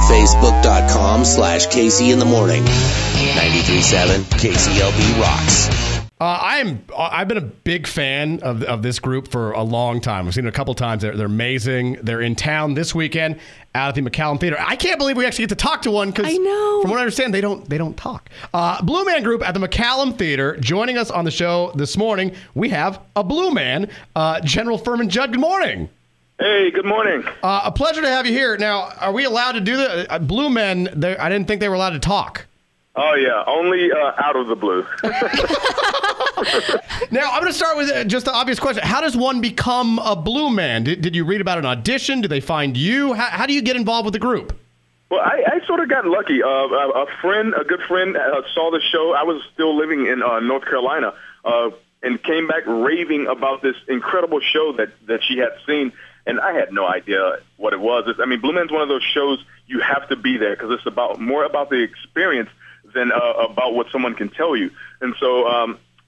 Facebook.com/Casey in the morning. 93.7 KCLB rocks. I've been a big fan of this group for a long time. I've seen it a couple times. They're amazing. They're in town this weekend out at the McCallum Theater. I can't believe we actually get to talk to one because, from what I understand, they don't talk. Blue Man Group at the McCallum Theater. Joining us on the show this morning, we have a Blue Man, General Fermon Judd. Good morning. Hey, good morning. A pleasure to have you here. Now, are we allowed to do that? Blue Men, I didn't think they were allowed to talk. Oh, yeah, only out of the blue. Now, I'm going to start with just the obvious question. How does one become a Blue Man? Did you read about an audition? Did they find you? How do you get involved with the group? Well, I sort of got lucky. A good friend, saw the show. I was still living in North Carolina and came back raving about this incredible show that she had seen. And I had no idea what it was. Blue Man's one of those shows you have to be there because it's more about the experience than about what someone can tell you. And so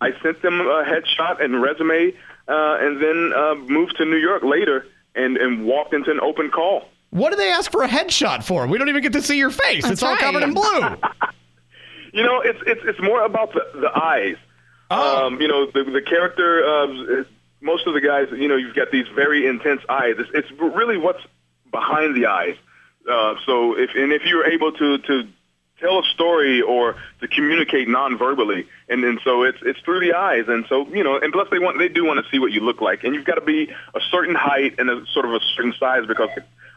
I sent them a headshot and resume and then moved to New York later and walked into an open call. What do they ask for a headshot for? We don't even get to see your face. It's all covered in blue. It's more about the eyes. Oh. The character... most of the guys, you've got these very intense eyes. It's really what's behind the eyes. So if you're able to tell a story or to communicate non-verbally, and so it's through the eyes, and so and plus they do want to see what you look like, and you've got to be a certain height and a sort of a certain size because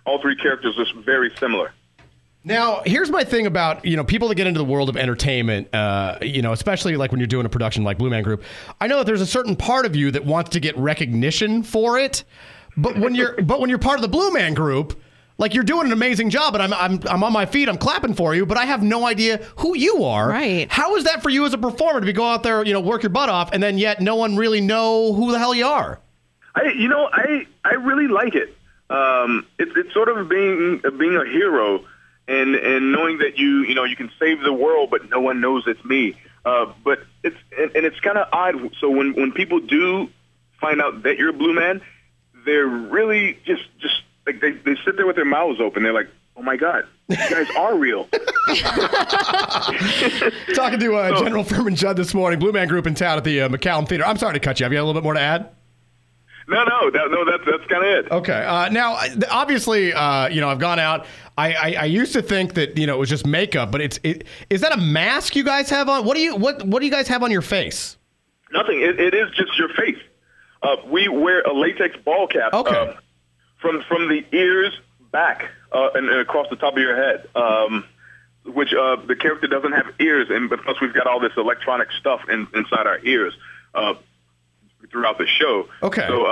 all three characters are very similar. Now, here's my thing about, people that get into the world of entertainment, especially like when you're doing a production like Blue Man Group. I know that there's a certain part of you that wants to get recognition for it, but when you're part of the Blue Man Group, like you're doing an amazing job, and I'm on my feet, I'm clapping for you, but I have no idea who you are. Right. How is that for you as a performer to go out there, work your butt off, and then yet no one really know who the hell you are? I really like it. It's sort of being a hero. And knowing that you can save the world, but no one knows it's me. But it's kind of odd. So when people do find out that you're a Blue Man, they're really just like they sit there with their mouths open. They're like, oh my God, you guys are real. Talking to General Fermon Judd this morning, Blue Man Group in town at the McCallum Theater. I'm sorry to cut you. Have you got a little bit more to add? No, that's kind of it. Okay. Now, obviously, I've gone out. I used to think that it was just makeup, but is that a mask you guys have on? What do you guys have on your face? Nothing. It is just your face. We wear a latex ball cap. Okay. From the ears back and across the top of your head, which the character doesn't have ears, and plus we've got all this electronic stuff inside our ears. Throughout the show. Okay. So,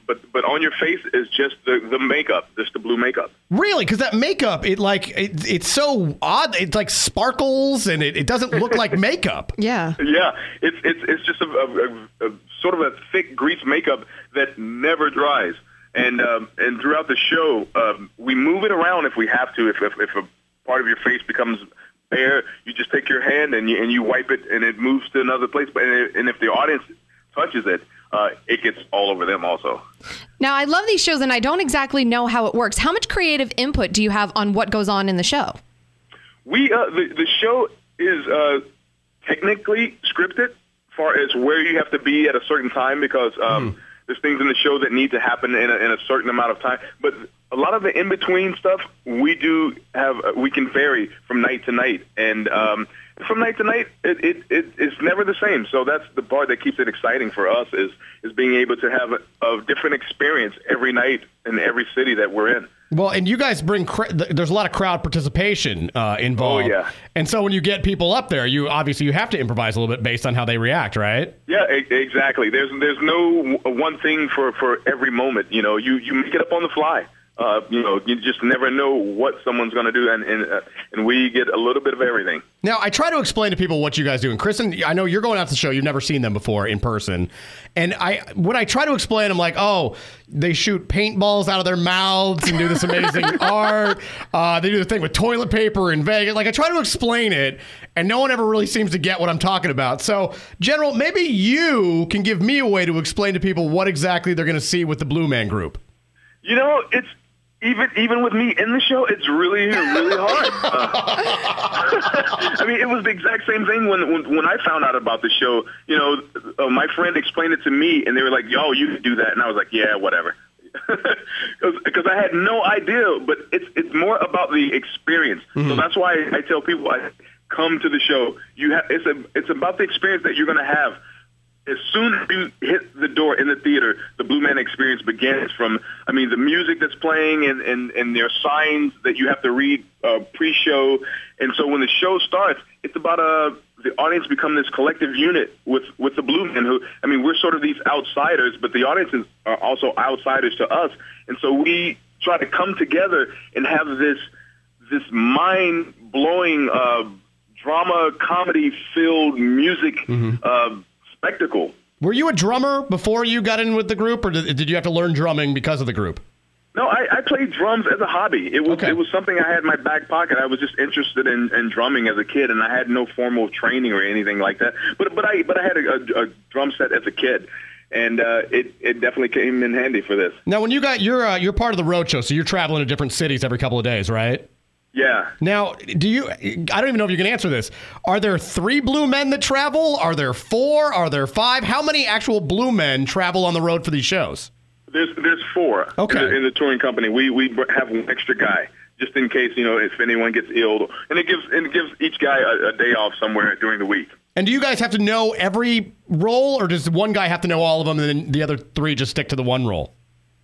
but on your face is just the makeup, just the blue makeup. Really? Because that makeup, it's so odd. It like sparkles and it doesn't look like makeup. Yeah. Yeah. It's just a sort of a thick grease makeup that never dries. And throughout the show, we move it around if we have to. If a part of your face becomes bare, you just take your hand and you wipe it and it moves to another place. And if the audience touches it, it gets all over them also. Now, I love these shows, and I don't exactly know how it works. How much creative input do you have on what goes on in the show? The show is technically scripted as far as where you have to be at a certain time because there's things in the show that need to happen in a certain amount of time. But a lot of the in-between stuff we can vary from night to night. And from night to night, it's never the same. So that's the part that keeps it exciting for us is being able to have a different experience every night in every city that we're in. Well, and you guys bring there's a lot of crowd participation involved. Oh, yeah. And so when you get people up there, you have to improvise a little bit based on how they react, right? Yeah, exactly. There's no one thing for every moment. You make it up on the fly. You just never know what someone's going to do, and we get a little bit of everything. Now, I try to explain to people what you guys do. And Kristen, I know you're going out to the show. You've never seen them before in person. And when I try to explain, I'm like, oh, they shoot paintballs out of their mouths and do this amazing art. They do the thing with toilet paper in Vegas. Like, I try to explain it, and no one ever really seems to get what I'm talking about. So, General, maybe you can give me a way to explain to people what exactly they're going to see with the Blue Man Group. Even with me in the show, it's really, really hard. I mean, it was the exact same thing when I found out about the show. You know, my friend explained it to me, and they were like, "Yo, you can do that," and I was like, "Yeah, whatever," because I had no idea. But it's more about the experience. So that's why I tell people, come to the show. It's about the experience that you're going to have. As soon as you hit the door in the theater, the Blue Man experience begins from, I mean, the music that's playing and there are signs that you have to read pre-show. And so when the show starts, it's about the audience become this collective unit with the Blue Men who, I mean, we're sort of these outsiders, but the audiences are also outsiders to us. And so we try to come together and have this mind-blowing drama, comedy-filled music spectacle. Were you a drummer before you got in with the group, or did you have to learn drumming because of the group? No, I played drums as a hobby. It was something I had in my back pocket. I was just interested in drumming as a kid, and I had no formal training or anything like that. But I had a drum set as a kid, and it definitely came in handy for this. Now, when you're part of the road show, so you're traveling to different cities every couple of days, right? Yeah. Now, I don't even know if you can answer this. Are there 3 Blue Men that travel? Are there 4? Are there 5? How many actual Blue Men travel on the road for these shows? There's 4 in the touring company. We have one extra guy just in case, you know, if anyone gets ill, and it gives each guy a day off somewhere during the week. And do you guys have to know every role, or does one guy have to know all of them and then the other 3 just stick to the one role?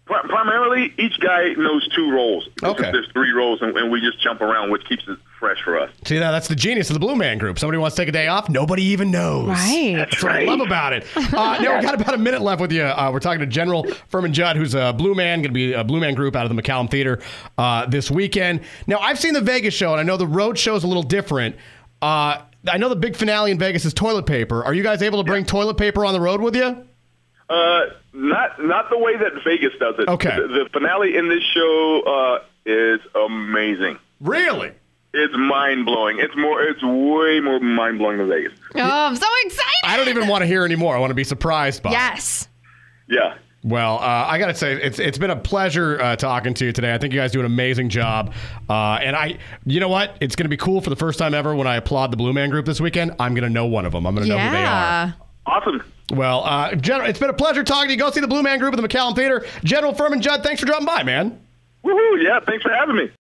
Primarily, each guy knows 2 roles. Okay. There's 3 roles, and we just jump around, which keeps it fresh for us. See, now that's the genius of the Blue Man Group. Somebody wants to take a day off, nobody even knows. Right. That's what I love about it. Now, we got about a minute left with you. We're talking to General Fermon Judd, who's a Blue Man, going to be a Blue Man Group out of the McCallum Theater this weekend. Now, I've seen the Vegas show, and I know the road show is a little different. I know the big finale in Vegas is toilet paper. Are you guys able to bring toilet paper on the road with you? Not the way that Vegas does it. Okay. The finale in this show is amazing. Really? It's mind-blowing. It's way more mind-blowing than Vegas. Oh, I'm so excited. I don't even want to hear anymore. I want to be surprised by it. Yes. Yeah. Well, I got to say, it's been a pleasure talking to you today. I think you guys do an amazing job. And you know what? It's going to be cool for the first time ever when I applaud the Blue Man Group this weekend. I'm going to know one of them. I'm going to know who they are. Awesome. Well, General, it's been a pleasure talking to you. Go see the Blue Man Group at the McCallum Theater. General Fermon Judd, thanks for dropping by, man. Woohoo! Yeah, thanks for having me.